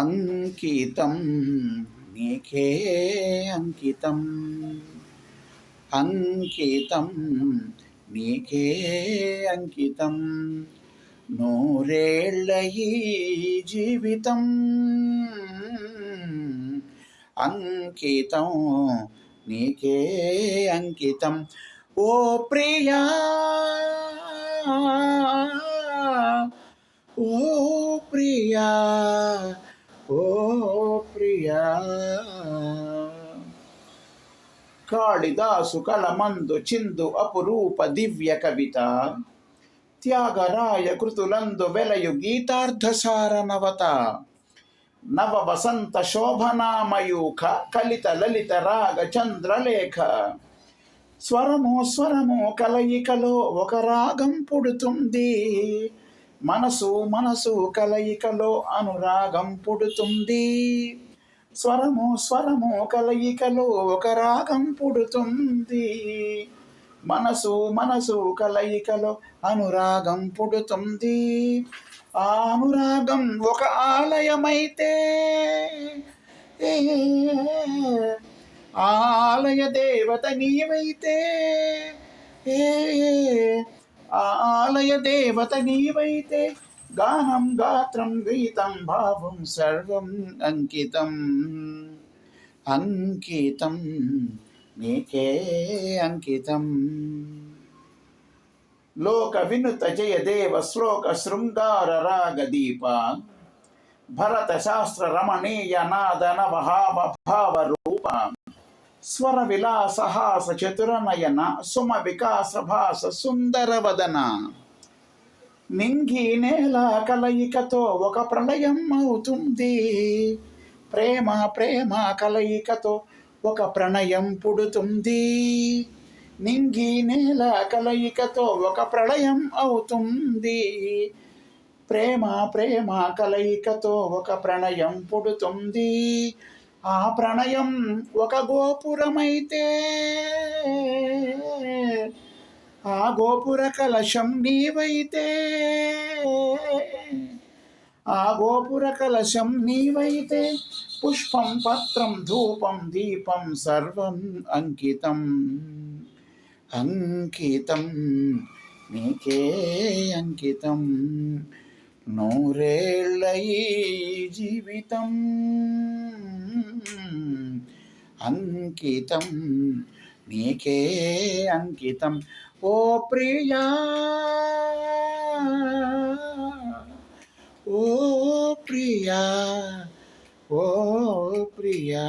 అంకితం నీకే అంకితం, అంకితం నీకే అంకితం, నూరేళ్ల ఈ జీవితం అంకితం నీకే అంకితం. ఓ ప్రియా, ఓ ప్రియా, ఓ ప్రియా. కాళిదాసు కలమందు చిందు అపురూప దివ్య కవిత, త్యాగరాయ కృతులందు వెలయు గీతార్థసార నవత, నవ వసంత శోభనామయూఖ కలిత లలిత రాగ చంద్రలేఖ. స్వరము స్వరము కలయికలో ఒక రాగం పుడుతుంది, మనసు మనసు కలయికలో అనురాగం పుడుతుంది. స్వరము స్వరము కలయికలో ఒక రాగం పుడుతుంది, మనసు మనసు కలయికలో అనురాగం పుడుతుంది. ఆ అనురాగం ఒక ఆలయమైతే ఆలయ దేవత నీవైతే, ఆలయ దేవత నీవైతే, గానం గాత్రం గీతం భావం సర్వం అంకితం, అంకితం నీకే అంకితం. లోక వినుత జయదేవ శ్లోక శృంగార రాగదీప, భరత శాస్త్ర రమణీయ నాద నవహావ భావ రూప, స్వర విలాస హాస చతురనయన సుమ వికాస భాస సుందర వదన. నింగి నేల కలయికతో ఒక ప్రళయం అవుతుంది, ప్రేమ ప్రేమ కలయికతో ఒక ప్రణయం పుడుతుంది. నింగి నేల కలయికతో ఒక ప్రళయం అవుతుంది, ప్రేమ ప్రేమ కలయికతో ఒక ప్రణయం పుడుతుంది. ఆ ప్రణయం ఒక గోపురమైతే, ఆ గోపుర కలశం నీవైతే, ఆ గోపుర కలశం నీవైతే, పుష్పం పత్రం ధూపం దీపం సర్వం అంకితం, అంకితం నీకే అంకితం, నూరేళ్ల ఈ జీవితం అంకితం నీకే అంకితం. ఓ ప్రియా, ఓ ప్రియా, ఓ ప్రియా.